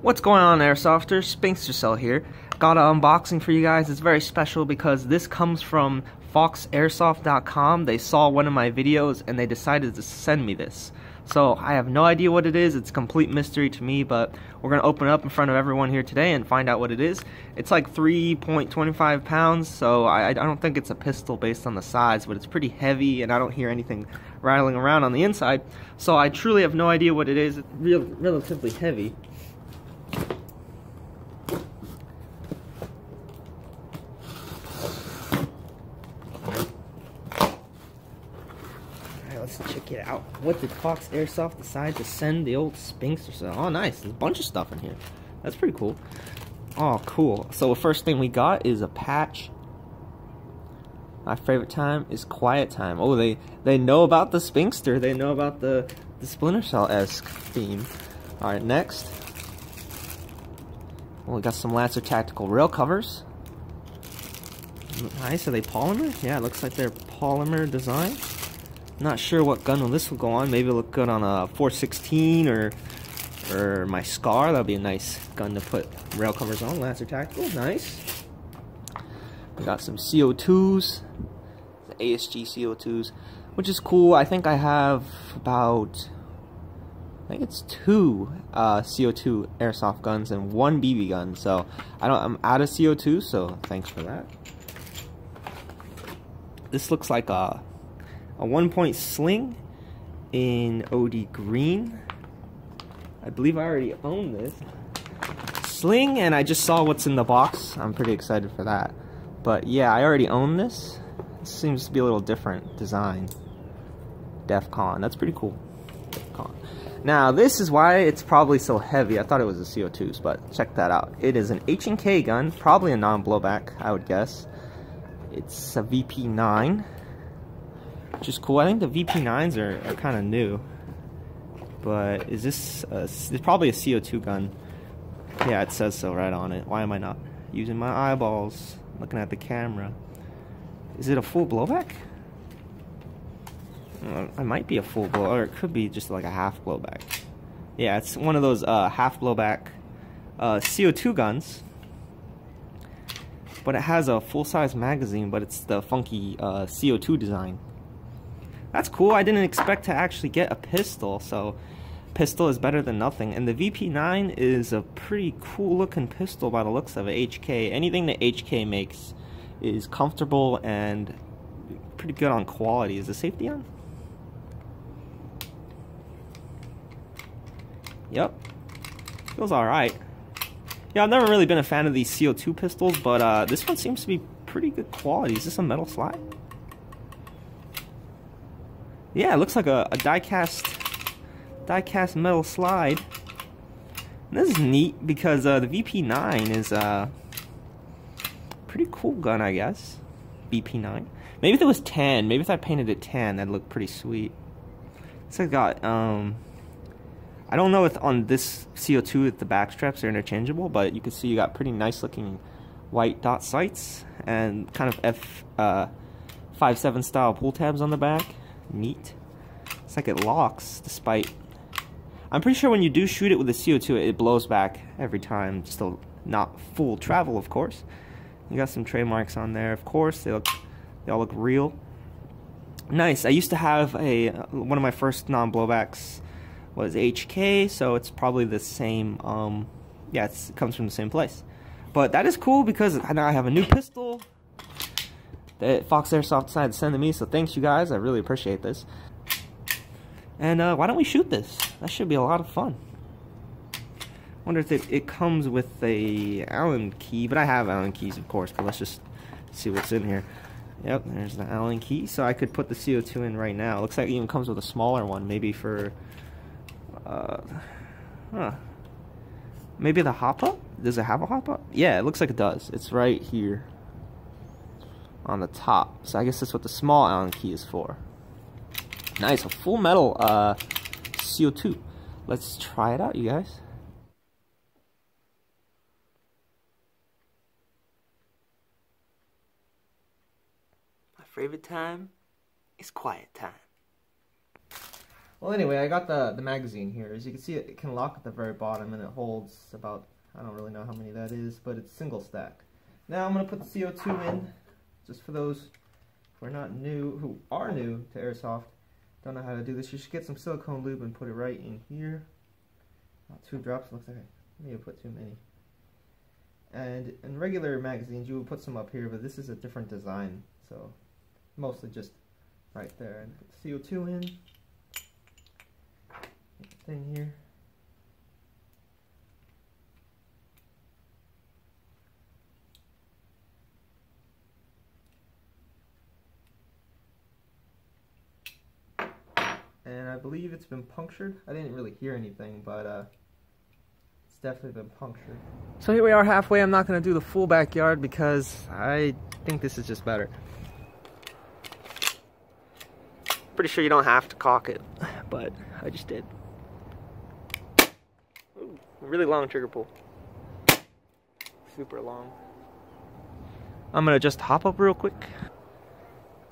What's going on, Airsofters? Spinkster here. Got an unboxing for you guys. It's very special because this comes from foxairsoft.com. They saw one of my videos and they decided to send me this. So I have no idea what it is. It's a complete mystery to me, but we're going to open it up in front of everyone here today and find out what it is. It's like 3.25 pounds, so I don't think it's a pistol based on the size, but it's pretty heavy and I don't hear anything rattling around on the inside. So I truly have no idea what it is. It's relatively heavy. Let's check it out. What did Fox Airsoft decide to send the old Spinkster? So, oh, nice. There's a bunch of stuff in here. That's pretty cool. Oh, cool. So the first thing we got is a patch. My favorite time is quiet time. Oh, they know about the Spinkster. They know about the Splinter Cell-esque theme. All right, next. Well, we got some Lancer Tactical rail covers. Nice. Are they polymer? Yeah, it looks like they're polymer design. Not sure what gun this will go on. Maybe it'll look good on a 416 or my Scar. That'll be a nice gun to put rail covers on. Lancer Tactical, nice. We got some CO2s, the ASG CO2s, which is cool. I think I have about, I think it's 2 CO2 airsoft guns and 1 BB gun. So I'm out of CO2, so thanks for that. This looks like a 1-point sling in OD green. I believe I already own this sling, and I just saw what's in the box. I'm pretty excited for that. But yeah, I already own this. It seems to be a little different design. DEFCON, that's pretty cool. DEFCON. Now this is why it's probably so heavy. I thought it was a CO2s, but check that out. It is an H&K gun, probably a non-blowback, I would guess. It's a VP9. Which is cool. I think the VP9s are kind of new. But is this it's probably a CO2 gun. Yeah, it says so right on it. Why am I not using my eyeballs looking at the camera? Is it a full blowback? It might be a full blow, or it could be just like a half blowback. Yeah, it's one of those half blowback CO2 guns. But it has a full-size magazine, but it's the funky CO2 design. That's cool. I didn't expect to actually get a pistol, so pistol is better than nothing. And the VP9 is a pretty cool looking pistol by the looks of it. HK. Anything that HK makes is comfortable and pretty good on quality. Is the safety on? Yep. Feels alright. Yeah, I've never really been a fan of these CO2 pistols, but this one seems to be pretty good quality. Is this a metal slide? Yeah, it looks like a die-cast metal slide. And this is neat because the VP9 is a pretty cool gun, I guess. VP9. Maybe if it was tan, maybe if I painted it tan, that'd look pretty sweet. So I got, I don't know if on this CO2 if the back straps are interchangeable, but you can see you got pretty nice looking white dot sights and kind of F57 style pull tabs on the back. Neat. It's like it locks despite... I'm pretty sure when you do shoot it with the CO2 it blows back every time. Still not full travel, of course. You got some trademarks on there, of course. They all look real. Nice. I used to have one of my first non-blowbacks was HK, so it's probably the same. Yeah, it comes from the same place. But that is cool because now I have a new pistol that Fox Airsoft decided to send to me, so thanks you guys, I really appreciate this. And why don't we shoot this? That should be a lot of fun. Wonder if it comes with a Allen key, but I have Allen keys of course, but let's just see what's in here. Yep, there's the Allen key, so I could put the CO2 in right now. Looks like it even comes with a smaller one, maybe for, maybe the hop-up? Does it have a hop-up? Yeah, it looks like it does. It's right here on the top. So I guess that's what the small Allen key is for. Nice, a full metal CO2. Let's try it out, you guys. My favorite time is quiet time. Well, anyway, I got the magazine here. As you can see, it can lock at the very bottom, and it holds about, I don't really know how many that is, but it's single stack. Now I'm going to put the CO2 in, just for those who are not new, who are new to Airsoft, don't know how to do this. You should get some silicone lube and put it right in here. Not 2 drops, looks like I may have put too many. And in regular magazines, you would put some up here, but this is a different design, so mostly just right there. And put the CO2 in. Thing here. And I believe it's been punctured. I didn't really hear anything, but it's definitely been punctured. So here we are halfway. I'm not going to do the full backyard because I think this is just better. Pretty sure you don't have to caulk it, but I just did. Ooh, really long trigger pull. Super long. I'm going to just hop up real quick.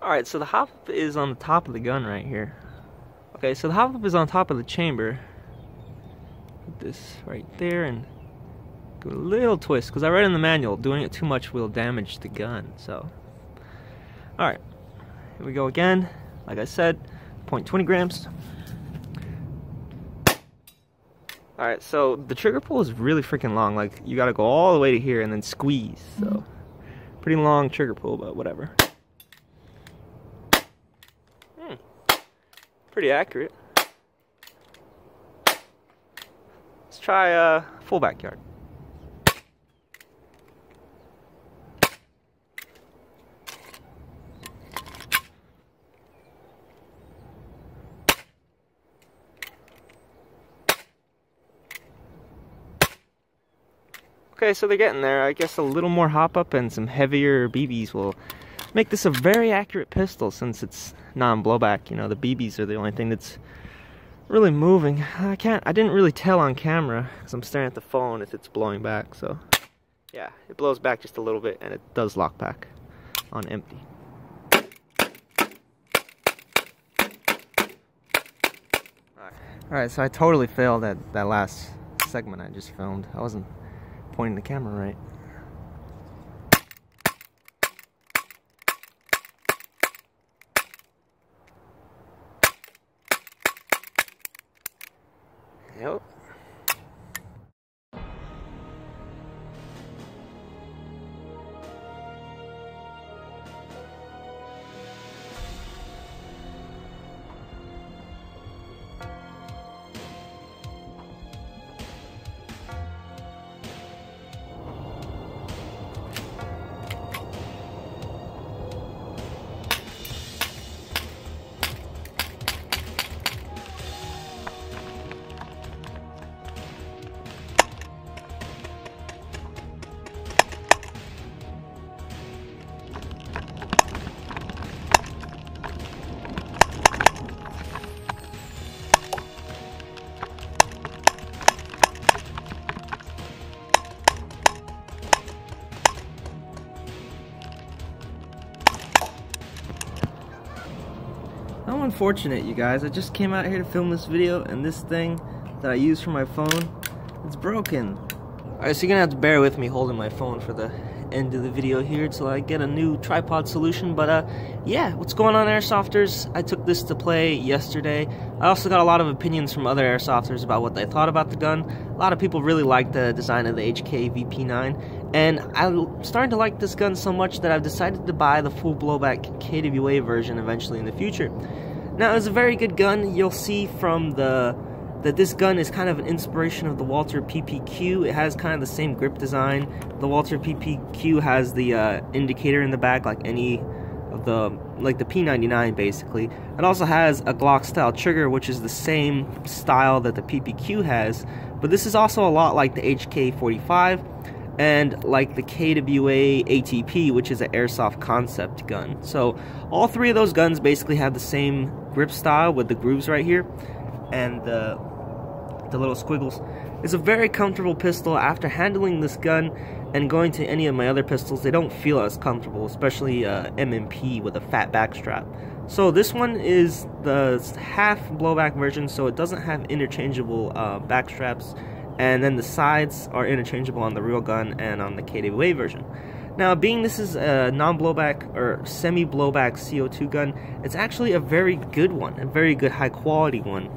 Alright, so the hop up is on the top of the gun right here. Okay, so the hop up is on top of the chamber. Put this right there and do a little twist, because I read in the manual, doing it too much will damage the gun. So, alright, here we go again. Like I said, 0.20 grams. Alright, so the trigger pull is really freaking long. Like, you gotta go all the way to here and then squeeze. So, pretty long trigger pull, but whatever. Pretty accurate. Let's try full backyard. Okay, so they're getting there. I guess a little more hop up and some heavier BBs will make this a very accurate pistol, since it's non-blowback. You know, the BBs are the only thing that's really moving. I didn't really tell on camera because I'm staring at the phone if it's blowing back. So yeah, it blows back just a little bit and it does lock back on empty. Alright, so I totally failed at that last segment I just filmed. I wasn't pointing the camera right. Yep. How unfortunate, you guys. I just came out here to film this video and this thing that I use for my phone, it's broken. Alright, so you're gonna have to bear with me holding my phone for the end of the video here till I get a new tripod solution. But yeah, what's going on, Airsofters? I took this to play yesterday. I also got a lot of opinions from other Airsofters about what they thought about the gun. A lot of people really liked the design of the H&K VP9, and I'm starting to like this gun so much that I've decided to buy the full blowback KWA version eventually in the future. Now, it's a very good gun. You'll see from that this gun is kind of an inspiration of the Walther PPQ. It has kind of the same grip design. The Walther PPQ has the indicator in the back, like any of the P99 basically. It also has a Glock style trigger, which is the same style that the PPQ has, but this is also a lot like the HK45 and like the KWA ATP, which is an Airsoft concept gun. So all three of those guns basically have the same grip style with the grooves right here, and the the little squiggles. It's a very comfortable pistol. After handling this gun and going to any of my other pistols, they don't feel as comfortable, especially M&P with a fat backstrap. So this one is the half blowback version, so it doesn't have interchangeable backstraps, and then the sides are interchangeable on the real gun and on the KWA version. Now, being this is a non-blowback or semi-blowback CO2 gun, it's actually a very good one, a very good high-quality one.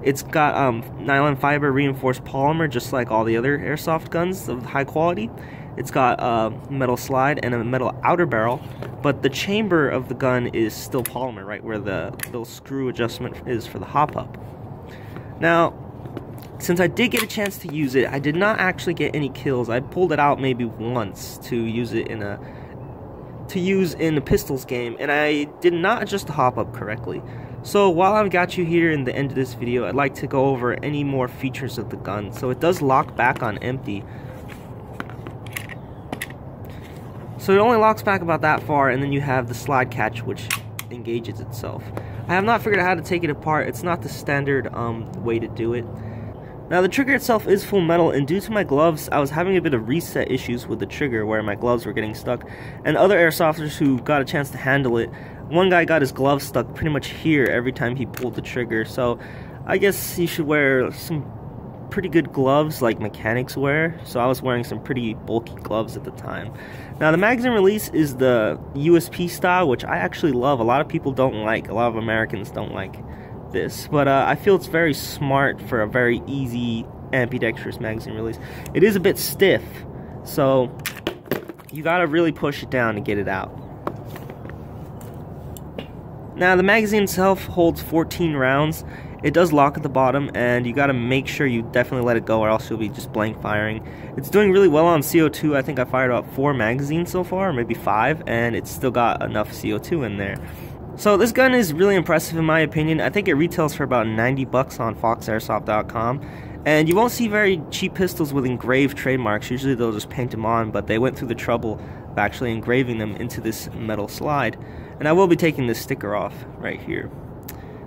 It's got nylon fiber reinforced polymer, just like all the other airsoft guns of high quality. It's got a metal slide and a metal outer barrel, but the chamber of the gun is still polymer, right where the little screw adjustment is for the hop-up. Now, since I did get a chance to use it, I did not actually get any kills. I pulled it out maybe once to use it in a pistols game, and I did not adjust the hop up correctly. So while I've got you here in the end of this video, I'd like to go over any more features of the gun. So it does lock back on empty. So it only locks back about that far, and then you have the slide catch which engages itself. I have not figured out how to take it apart. It's not the standard way to do it. Now, the trigger itself is full metal, and due to my gloves, I was having a bit of reset issues with the trigger where my gloves were getting stuck. And other airsofters who got a chance to handle it, one guy got his gloves stuck pretty much here every time he pulled the trigger. So I guess you should wear some pretty good gloves like mechanics wear. So I was wearing some pretty bulky gloves at the time. Now, the magazine release is the USP style, which I actually love. A lot of people don't like. A lot of Americans don't like this, but I feel it's very smart for a very easy ambidextrous magazine release. It is a bit stiff, so you gotta really push it down to get it out. Now, the magazine itself holds 14 rounds. It does lock at the bottom, and you gotta make sure you definitely let it go, or else you'll be just blank firing. It's doing really well on CO2. I think I fired about 4 magazines so far, or maybe 5, and it's still got enough CO2 in there. So this gun is really impressive in my opinion. I think it retails for about 90 bucks on foxairsoft.com. And you won't see very cheap pistols with engraved trademarks. Usually they'll just paint them on, but they went through the trouble of actually engraving them into this metal slide. And I will be taking this sticker off right here.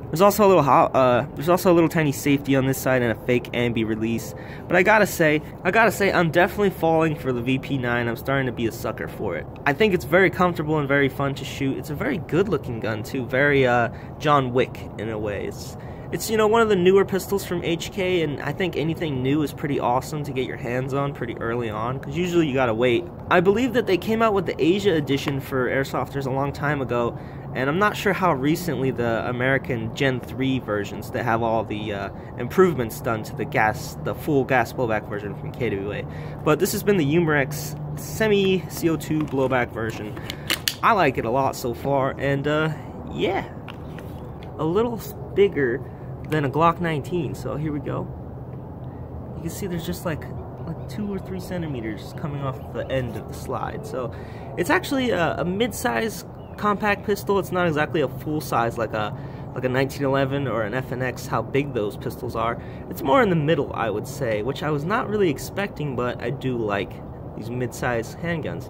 There's also a little tiny safety on this side and a fake ambi release. But I gotta say, I'm definitely falling for the VP9. I'm starting to be a sucker for it. I think it's very comfortable and very fun to shoot. It's a very good looking gun too, very John Wick in a way. It's you know, one of the newer pistols from HK, and I think anything new is pretty awesome to get your hands on pretty early on, because usually you gotta wait. I believe that they came out with the Asia edition for airsofters a long time ago, and I'm not sure how recently the American Gen 3 versions that have all the improvements done to the full gas blowback version from KWA. But this has been the Umarex semi-CO2 blowback version. I like it a lot so far, and yeah, a little bigger than a Glock 19. So here we go. You can see there's just like 2 or 3 centimeters coming off the end of the slide. So it's actually a mid-size compact pistol. It's not exactly a full size like a 1911 or an FNX, how big those pistols are. It's more in the middle, I would say, which I was not really expecting, but I do like these mid-size handguns.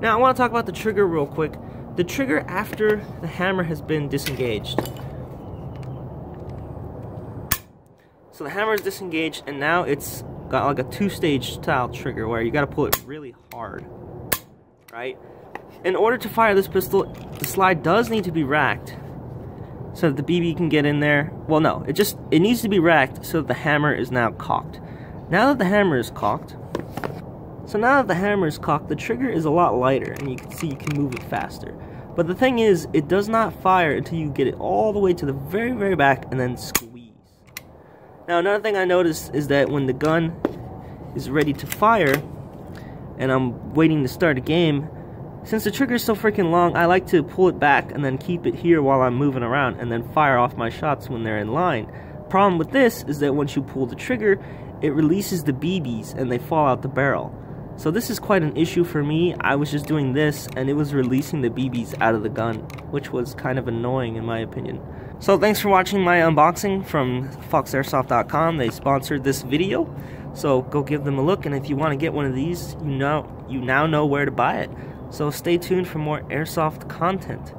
Now I want to talk about the trigger real quick. The trigger after the hammer has been disengaged. So the hammer is disengaged, and now it's got like a 2-stage style trigger where you got to pull it really hard, right? In order to fire this pistol, the slide does need to be racked so that the BB can get in there. Well, no, it needs to be racked so that the hammer is now cocked. Now that the hammer is cocked, the trigger is a lot lighter, and you can see you can move it faster. But the thing is, it does not fire until you get it all the way to the very, very back and then squeeze. Now, another thing I noticed is that when the gun is ready to fire, and I'm waiting to start a game, since the trigger is so freaking long, I like to pull it back and then keep it here while I'm moving around, and then fire off my shots when they're in line. Problem with this is that once you pull the trigger, it releases the BBs and they fall out the barrel. So this is quite an issue for me. I was just doing this and it was releasing the BBs out of the gun, which was kind of annoying in my opinion. So thanks for watching my unboxing from foxairsoft.com. They sponsored this video, so go give them a look, and if you want to get one of these, you now know where to buy it. So stay tuned for more airsoft content.